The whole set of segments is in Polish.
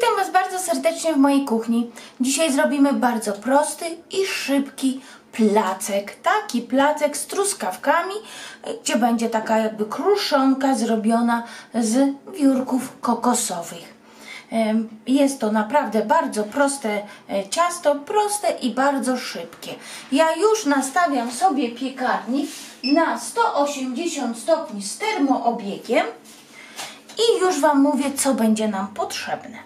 Witam Was bardzo serdecznie w mojej kuchni. Dzisiaj zrobimy bardzo prosty i szybki placek. Taki placek z truskawkami, gdzie będzie taka jakby kruszonka zrobiona z wiórków kokosowych. Jest to naprawdę bardzo proste ciasto, proste i bardzo szybkie. Ja już nastawiam sobie piekarnik na 180 stopni z termoobiegiem i już Wam mówię, co będzie nam potrzebne.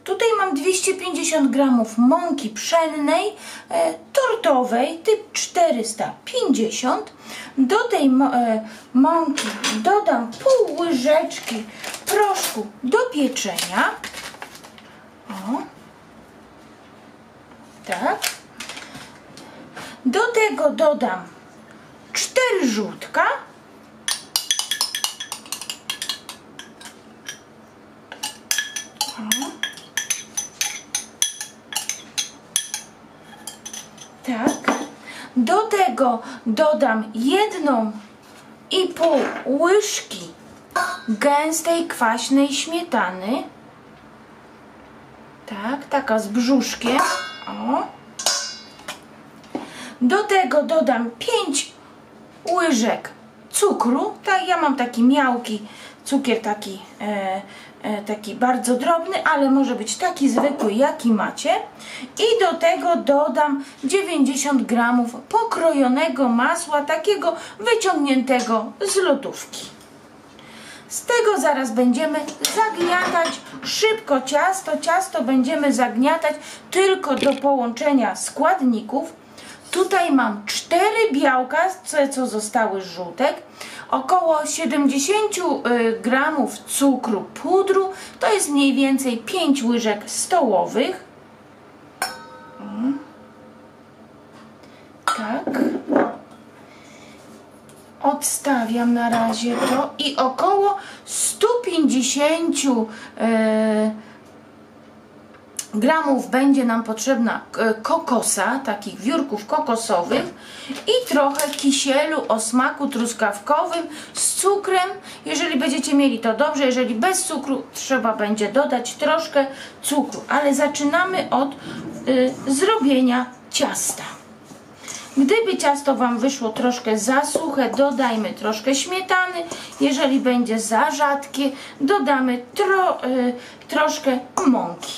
Tutaj mam 250 g mąki pszennej, tortowej, typ 450. Do tej mąki dodam pół łyżeczki proszku do pieczenia. O, tak. Do tego dodam 4 żółtka. O. Tak. Do tego dodam 1,5 łyżki gęstej, kwaśnej śmietany. Tak, taka z brzuszkiem. O. Do tego dodam 5 łyżek cukru. Tak, ja mam taki miałki cukier, taki bardzo drobny, ale może być taki zwykły, jaki macie. I do tego dodam 90 g pokrojonego masła, takiego wyciągniętego z lodówki. Z tego zaraz będziemy zagniatać szybko ciasto. Ciasto będziemy zagniatać tylko do połączenia składników. Tutaj mam 4 białka, co zostały z żółtek, około 70 g cukru pudru, to jest mniej więcej 5 łyżek stołowych. Tak. Odstawiam na razie to i około 150 gramów będzie nam potrzebna kokosa, takich wiórków kokosowych i trochę kisielu o smaku truskawkowym z cukrem. Jeżeli będziecie mieli, to dobrze, jeżeli bez cukru, trzeba będzie dodać troszkę cukru, ale zaczynamy od zrobienia ciasta. Gdyby ciasto Wam wyszło troszkę za suche, dodajmy troszkę śmietany. Jeżeli będzie za rzadkie, dodamy troszkę mąki.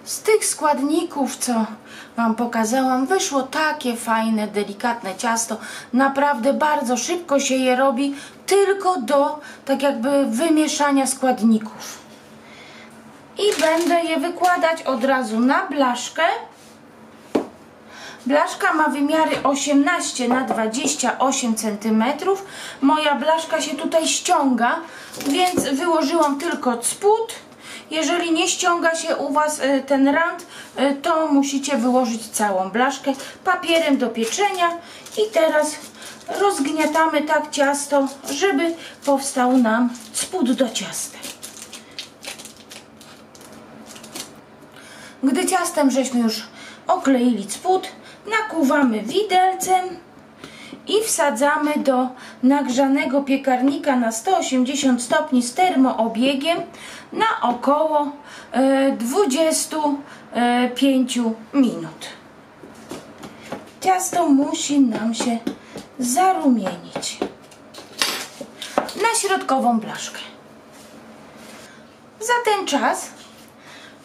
Z tych składników, co Wam pokazałam, wyszło takie fajne, delikatne ciasto. Naprawdę bardzo szybko się je robi, tylko do tak jakby wymieszania składników. I będę je wykładać od razu na blaszkę. Blaszka ma wymiary 18 na 28 cm. Moja blaszka się tutaj ściąga, więc wyłożyłam tylko spód. Jeżeli nie ściąga się u Was ten rand, to musicie wyłożyć całą blaszkę papierem do pieczenia. I teraz rozgniatamy tak ciasto, żeby powstał nam spód do ciasta. Gdy ciastem żeśmy już okleili spód, nakłuwamy widelcem i wsadzamy do nagrzanego piekarnika na 180 stopni z termoobiegiem na około 25 minut. Ciasto musi nam się zarumienić na środkową blaszkę. Za ten czas,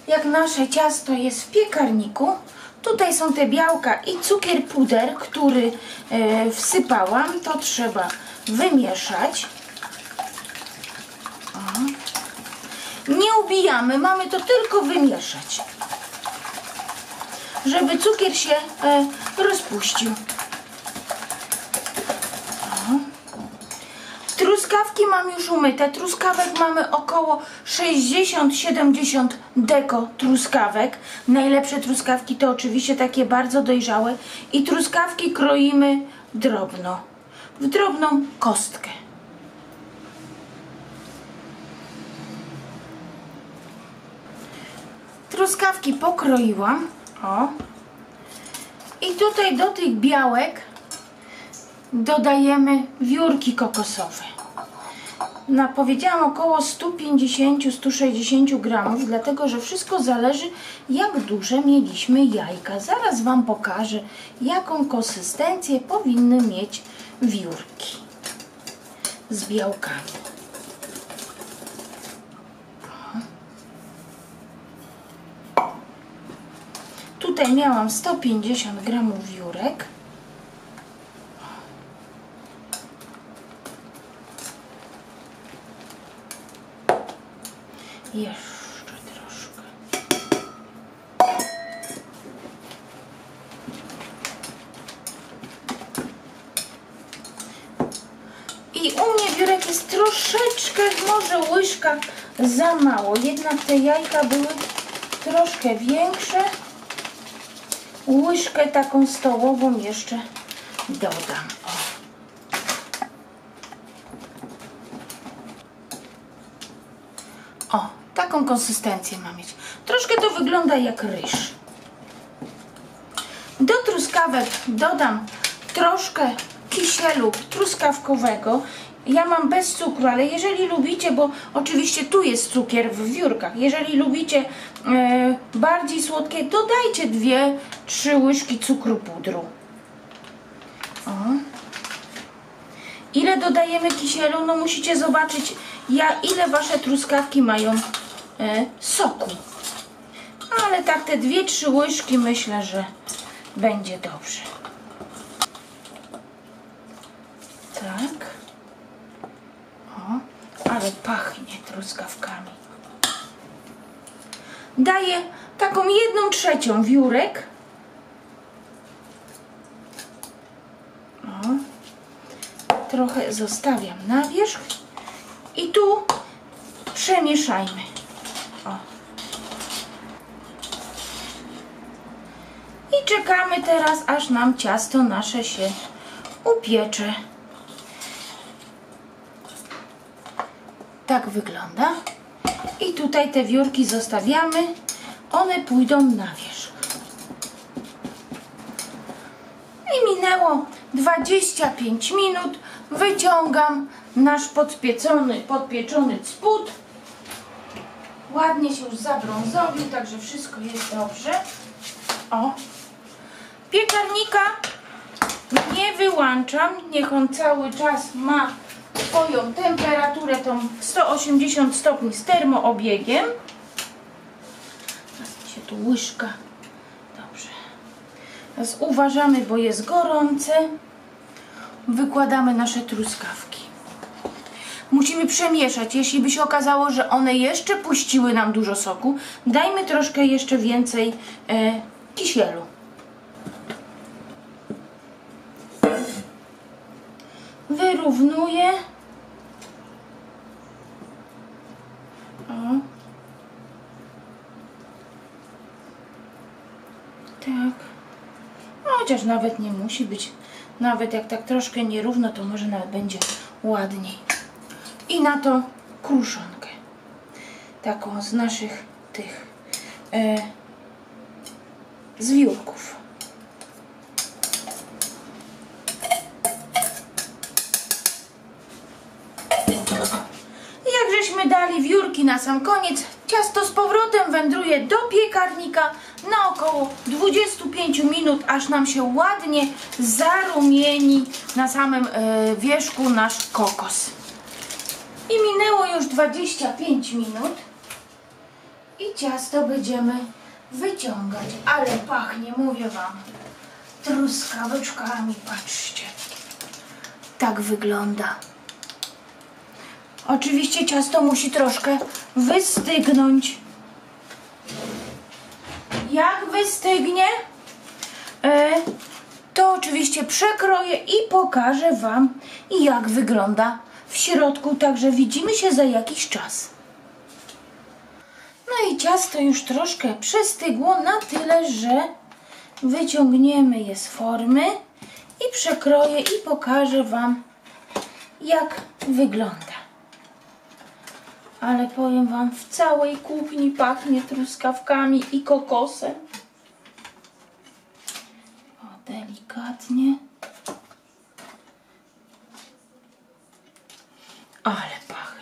jak nasze ciasto jest w piekarniku, tutaj są te białka i cukier puder, który wsypałam. To trzeba wymieszać. O. Nie ubijamy, mamy to tylko wymieszać, żeby cukier się rozpuścił. O. Truskawki mam już umyte. Truskawek mamy około 60-70 deko truskawek. Najlepsze truskawki to oczywiście takie bardzo dojrzałe. I truskawki kroimy drobno, w drobną kostkę. Truskawki pokroiłam. O. I tutaj do tych białek dodajemy wiórki kokosowe. powiedziałam około 150-160 gramów, dlatego że wszystko zależy, jak duże mieliśmy jajka. Zaraz Wam pokażę, jaką konsystencję powinny mieć wiórki z białkami. Tutaj miałam 150 gramów wiórek. Jeszcze troszkę. I u mnie wiórek jest troszeczkę, może łyżka za mało. Jednak te jajka były troszkę większe. Łyżkę taką stołową jeszcze dodam. O, taką konsystencję ma mieć. Troszkę to wygląda jak ryż. Do truskawek dodam troszkę kisielu truskawkowego. Ja mam bez cukru, ale jeżeli lubicie, bo oczywiście tu jest cukier w wiórkach, jeżeli lubicie bardziej słodkie, dodajcie 2-3 łyżki cukru pudru. O. Ile dodajemy kisielu? No musicie zobaczyć, ile wasze truskawki mają soku. Ale tak te 2-3 łyżki myślę, że będzie dobrze. Tak. O, ale pachnie truskawkami. Daję taką 1/3 wiórek. O. Trochę zostawiam na wierzch. I tu przemieszajmy. O. I czekamy teraz, aż nam ciasto nasze się upiecze. Tak wygląda. I tutaj te wiórki zostawiamy. One pójdą na wierzch. I minęło 25 minut. Wyciągam nasz podpieczony spód. Ładnie się już zabrązowił, także wszystko jest dobrze. O. Piekarnika nie wyłączam. Niech on cały czas ma swoją temperaturę, tą 180 stopni z termoobiegiem. Teraz się tu łyżka. Dobrze. Teraz uważamy, bo jest gorące. Wykładamy nasze truskawki. Musimy przemieszać. Jeśli by się okazało, że one jeszcze puściły nam dużo soku, dajmy troszkę jeszcze więcej kisielu. Wyrównuję. O. Tak. Chociaż nawet nie musi być. Nawet jak tak troszkę nierówno, to może nawet będzie ładniej. I na to kruszonkę. Taką z naszych tych z wiórków. Jak żeśmy dali wiórki na sam koniec, ciasto z powrotem wędruje do piekarnika na około 25 minut, aż nam się ładnie zarumieni na samym wierzchu nasz kokos. I minęło już 25 minut i ciasto będziemy wyciągać, ale pachnie, mówię Wam, truskaweczkami, patrzcie. Tak wygląda. Oczywiście ciasto musi troszkę wystygnąć. Jak wystygnie, to oczywiście przekroję i pokażę Wam, jak wygląda w środku. Także widzimy się za jakiś czas. No i ciasto już troszkę przestygło na tyle, że wyciągniemy je z formy i przekroję i pokażę Wam, jak wygląda. Ale powiem Wam, w całej kuchni pachnie truskawkami i kokosem. O, delikatnie. Ale pachnie.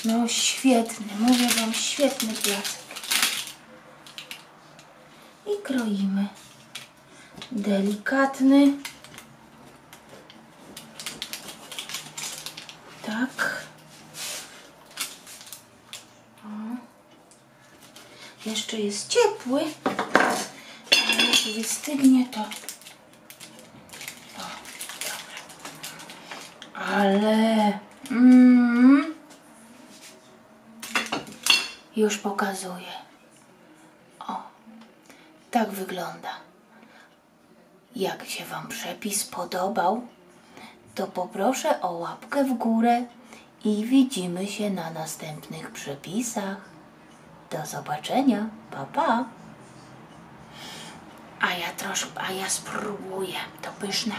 No świetny, mówię wam, świetny placek. I kroimy. Delikatny. Tak. O. Jeszcze jest ciepły, ale jak wystygnie, to... O, dobra. Ale... Już pokazuję. O, tak wygląda. Jak się wam przepis podobał, to poproszę o łapkę w górę i widzimy się na następnych przepisach. Do zobaczenia. Pa, pa. A ja spróbuję. To pyszne.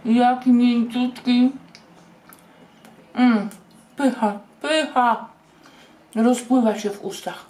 Jaki mięciutki. Pycha, pycha. Rozpływa się w ustach.